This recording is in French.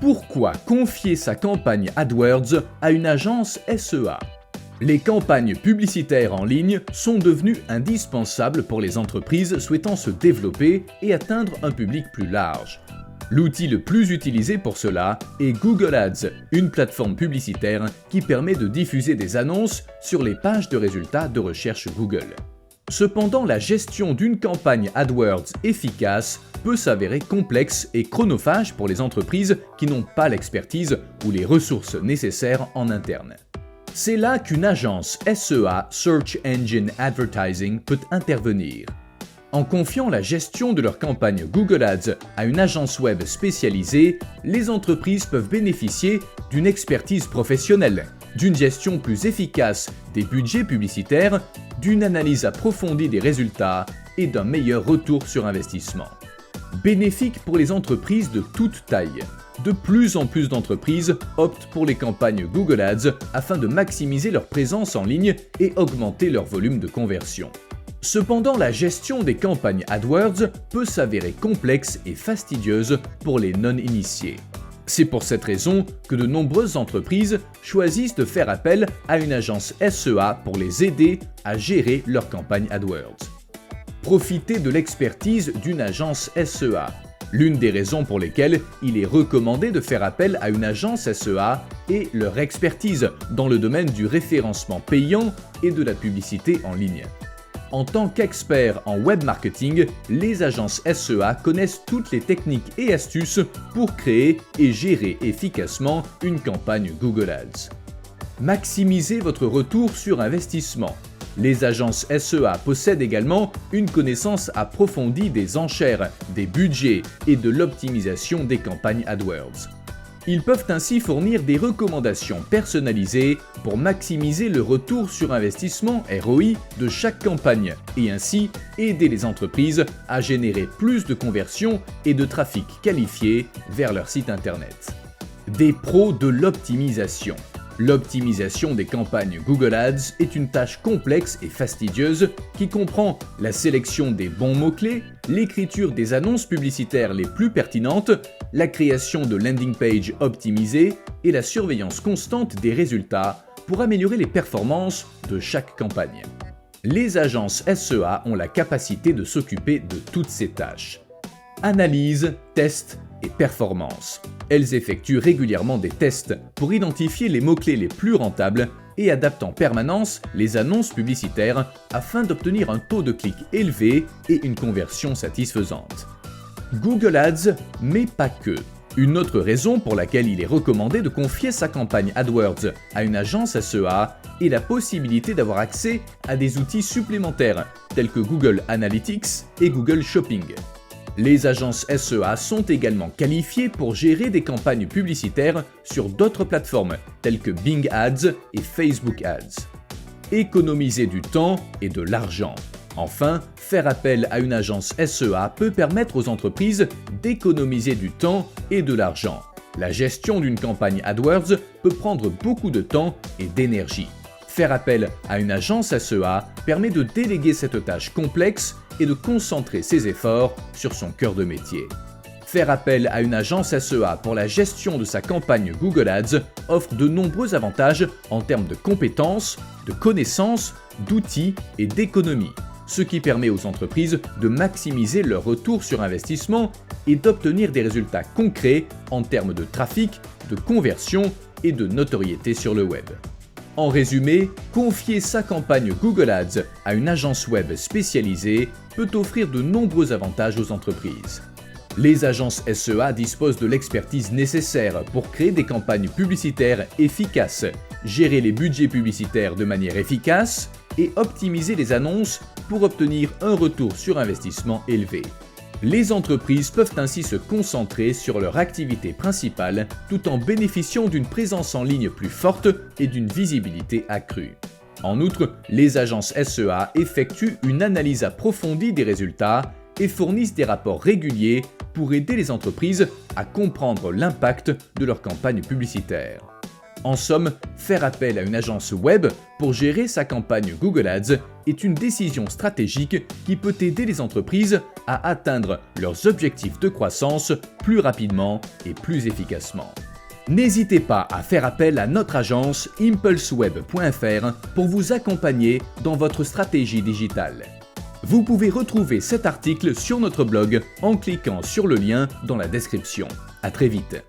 Pourquoi confier sa campagne AdWords à une agence SEA? Les campagnes publicitaires en ligne sont devenues indispensables pour les entreprises souhaitant se développer et atteindre un public plus large. L'outil le plus utilisé pour cela est Google Ads, une plateforme publicitaire qui permet de diffuser des annonces sur les pages de résultats de recherche Google. Cependant, la gestion d'une campagne AdWords efficace peut s'avérer complexe et chronophage pour les entreprises qui n'ont pas l'expertise ou les ressources nécessaires en interne. C'est là qu'une agence SEA, Search Engine Advertising, peut intervenir. En confiant la gestion de leur campagne Google Ads à une agence web spécialisée, les entreprises peuvent bénéficier d'une expertise professionnelle, d'une gestion plus efficace des budgets publicitaires, d'une analyse approfondie des résultats et d'un meilleur retour sur investissement. Bénéfique pour les entreprises de toute taille. De plus en plus d'entreprises optent pour les campagnes Google Ads afin de maximiser leur présence en ligne et augmenter leur volume de conversion. Cependant, la gestion des campagnes AdWords peut s'avérer complexe et fastidieuse pour les non-initiés. C'est pour cette raison que de nombreuses entreprises choisissent de faire appel à une agence SEA pour les aider à gérer leur campagne AdWords. Profitez de l'expertise d'une agence SEA. L'une des raisons pour lesquelles il est recommandé de faire appel à une agence SEA est leur expertise dans le domaine du référencement payant et de la publicité en ligne. En tant qu'experts en web marketing, les agences SEA connaissent toutes les techniques et astuces pour créer et gérer efficacement une campagne Google Ads. Maximisez votre retour sur investissement. Les agences SEA possèdent également une connaissance approfondie des enchères, des budgets et de l'optimisation des campagnes AdWords. Ils peuvent ainsi fournir des recommandations personnalisées pour maximiser le retour sur investissement ROI de chaque campagne et ainsi aider les entreprises à générer plus de conversions et de trafic qualifié vers leur site internet. Des pros de l'optimisation. L'optimisation des campagnes Google Ads est une tâche complexe et fastidieuse qui comprend la sélection des bons mots-clés, l'écriture des annonces publicitaires les plus pertinentes, la création de landing pages optimisées et la surveillance constante des résultats pour améliorer les performances de chaque campagne. Les agences SEA ont la capacité de s'occuper de toutes ces tâches. Analyse, test et performance. Elles effectuent régulièrement des tests pour identifier les mots-clés les plus rentables et adaptent en permanence les annonces publicitaires afin d'obtenir un taux de clic élevé et une conversion satisfaisante. Google Ads, mais pas que. Une autre raison pour laquelle il est recommandé de confier sa campagne AdWords à une agence SEA est la possibilité d'avoir accès à des outils supplémentaires tels que Google Analytics et Google Shopping. Les agences SEA sont également qualifiées pour gérer des campagnes publicitaires sur d'autres plateformes telles que Bing Ads et Facebook Ads. Économiser du temps et de l'argent. Enfin, faire appel à une agence SEA peut permettre aux entreprises d'économiser du temps et de l'argent. La gestion d'une campagne AdWords peut prendre beaucoup de temps et d'énergie. Faire appel à une agence SEA permet de déléguer cette tâche complexe et de concentrer ses efforts sur son cœur de métier. Faire appel à une agence SEA pour la gestion de sa campagne Google Ads offre de nombreux avantages en termes de compétences, de connaissances, d'outils et d'économie, ce qui permet aux entreprises de maximiser leur retour sur investissement et d'obtenir des résultats concrets en termes de trafic, de conversion et de notoriété sur le web. En résumé, confier sa campagne Google Ads à une agence web spécialisée peut offrir de nombreux avantages aux entreprises. Les agences SEA disposent de l'expertise nécessaire pour créer des campagnes publicitaires efficaces, gérer les budgets publicitaires de manière efficace et optimiser les annonces pour obtenir un retour sur investissement élevé. Les entreprises peuvent ainsi se concentrer sur leur activité principale tout en bénéficiant d'une présence en ligne plus forte et d'une visibilité accrue. En outre, les agences SEA effectuent une analyse approfondie des résultats et fournissent des rapports réguliers pour aider les entreprises à comprendre l'impact de leur campagne publicitaire. En somme, faire appel à une agence web pour gérer sa campagne Google Ads est une décision stratégique qui peut aider les entreprises à atteindre leurs objectifs de croissance plus rapidement et plus efficacement. N'hésitez pas à faire appel à notre agence impulseweb.fr pour vous accompagner dans votre stratégie digitale. Vous pouvez retrouver cet article sur notre blog en cliquant sur le lien dans la description. À très vite.